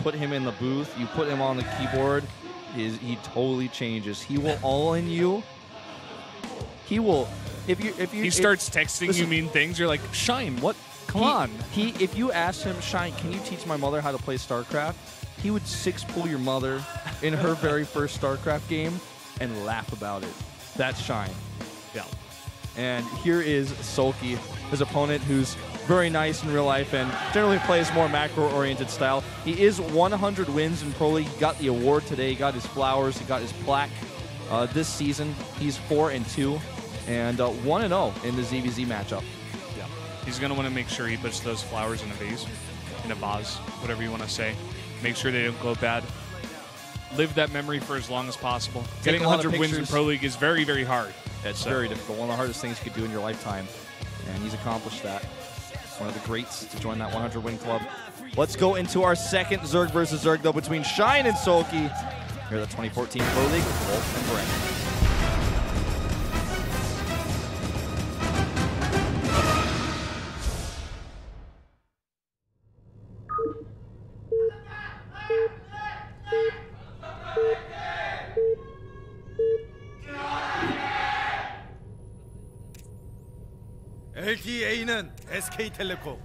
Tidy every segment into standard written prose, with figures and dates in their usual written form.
put him in the booth, you put him on the keyboard, he totally changes. He will all in you. He will he starts texting you mean things. You're like, Shine, what? Come on. If you asked him, Shine, can you teach my mother how to play StarCraft? He would 6-pull your mother in her very first StarCraft game and laugh about it. That's Shine. Yeah. And here is SoulKey, his opponent, who's very nice in real life and generally plays more macro-oriented style. He is 100 wins in Pro League. He got the award today. He got his flowers. He got his plaque. This season, he's 4-2 and 1-0 in the ZVZ matchup. Yeah. He's going to want to make sure he puts those flowers in a vase, whatever you want to say. Make sure they don't go bad. Live that memory for as long as possible. Getting 100 wins in Pro League is very, very hard. It's very difficult. One of the hardest things you could do in your lifetime. And he's accomplished that. One of the greats to join that 100-win club. Let's go into our second Zerg versus Zerg, though, between Shine and SoulKey. Here at the 2014 Pro League with Wolf and Brent. LTA는 SKT114.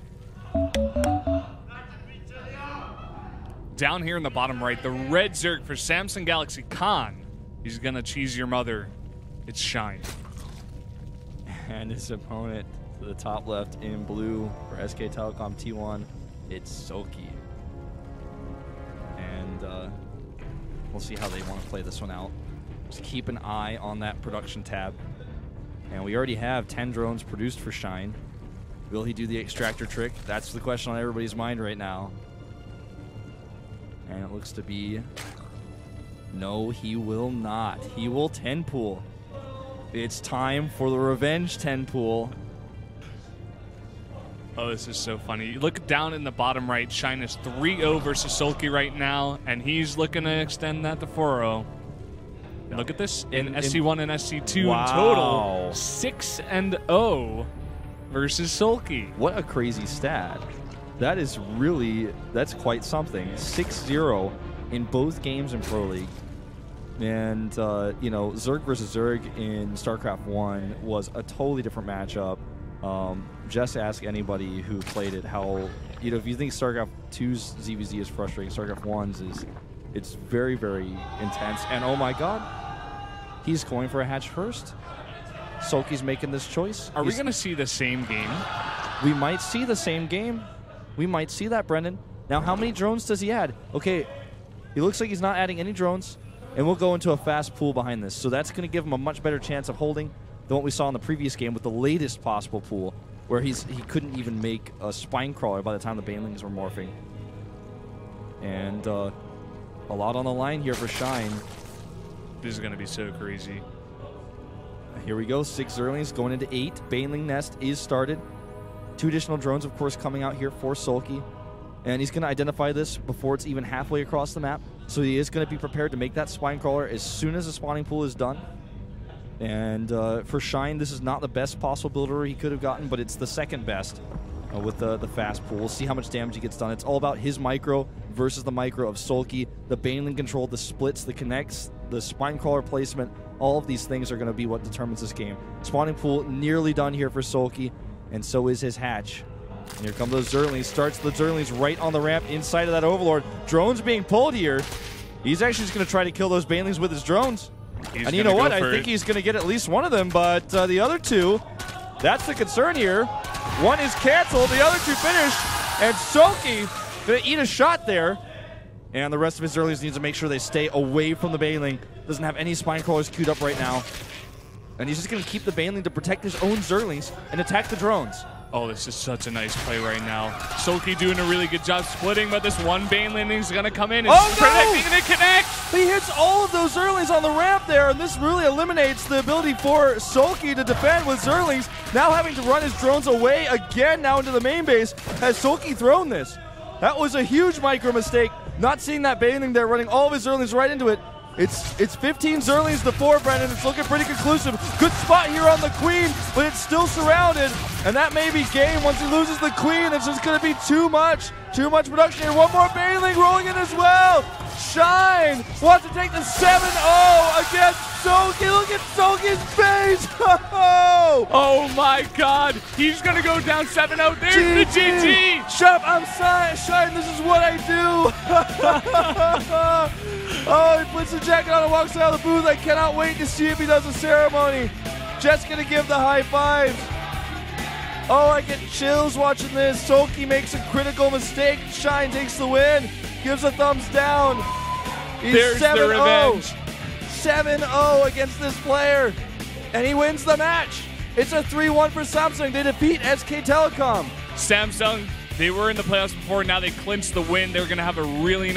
Down here in the bottom right, the red Zerg for Samsung Galaxy Khan. He's going to cheese your mother. It's Shine. And his opponent to the top left in blue for SK Telecom T1, it's SoulKey. And we'll see how they want to play this one out. Just keep an eye on that production tab. And we already have 10 drones produced for Shine. Will he do the extractor trick? That's the question on everybody's mind right now. And it looks to be, no, he will not. He will 10-pool. It's time for the revenge 10-pool. Oh, this is so funny. You look down in the bottom right, Shine is 3-0 versus SoulKey right now, and he's looking to extend that to 4-0. And look at this, in SC1 and SC2 wow. in total, 6-0 versus SoulKey. What a crazy stat. That is really, that's quite something. 6-0 in both games in Pro League. And, you know, Zerg versus Zerg in StarCraft 1 was a totally different matchup. Just ask anybody who played it how, you know, if you think StarCraft 2's ZVZ is frustrating, StarCraft 1's is, it's very, very intense. And oh my god, he's going for a hatch first. SoulKey's making this choice. Are we going to see the same game? We might see the same game. We might see that, Brendan. Now, how many drones does he add? Okay, he looks like he's not adding any drones, and we'll go into a fast pool behind this. So that's going to give him a much better chance of holding than what we saw in the previous game with the latest possible pool, where he couldn't even make a spine crawler by the time the banelings were morphing. And a lot on the line here for Shine. This is going to be so crazy. Here we go, 6 Zerglings going into 8. Baneling Nest is started. 2 additional drones, of course, coming out here for SoulKey. And he's going to identify this before it's even halfway across the map. So he is going to be prepared to make that spine crawler as soon as the spawning pool is done. And for Shine, this is not the best possible builder he could have gotten, but it's the second best with the fast pool. We'll see how much damage he gets done. It's all about his micro versus the micro of SoulKey. The Baneling control, the splits, the connects, the spine crawler placement, all of these things are going to be what determines this game. Spawning pool nearly done here for SoulKey, and so is his hatch. And here come those Zerglings. Starts the Zerglings right on the ramp inside of that Overlord. Drones being pulled here. He's actually just going to try to kill those Banelings with his drones. And you know what? I think he's going to get at least one of them, but the other 2, that's the concern here. 1 is canceled, the other 2 finished, and SoulKey going to eat a shot there. And the rest of his Zerglings needs to make sure they stay away from the Baneling. Doesn't have any spine crawlers queued up right now. And he's just going to keep the Baneling to protect his own Zerglings and attack the drones. Oh, this is such a nice play right now. SoulKey doing a really good job splitting, but this one Baneling is going to come in and protecting the connect. He hits all of those Zerglings on the ramp there, and this really eliminates the ability for SoulKey to defend with Zerglings. Now having to run his drones away again now into the main base. Has SoulKey thrown this? That was a huge micro mistake. Not seeing that Baneling there, running all of his Zerglings right into it. It's 15 Zerlings to 4, Brendan. It's looking pretty conclusive. Good spot here on the Queen, but it's still surrounded. And that may be game. Once he loses the Queen, it's just going to be too much. Too much production here. One more Baneling rolling in as well. Shine wants to take the 7-0 against SoulKey. Look at SoulKey's face. Oh my God. He's going to go down 7-0. There's the GG. Shut up. I'm Shine. This is what I do. Oh, he puts the jacket on and walks out of the booth. I cannot wait to see if he does a ceremony. Just going to give the high fives. Oh, I get chills watching this. SoulKey makes a critical mistake. Shine takes the win. Gives a thumbs down. He's There's 7-0. the revenge. 7-0 against this player. And he wins the match. It's a 3-1 for Samsung. They defeat SK Telecom. Samsung, they were in the playoffs before. Now they clinched the win. They're going to have a really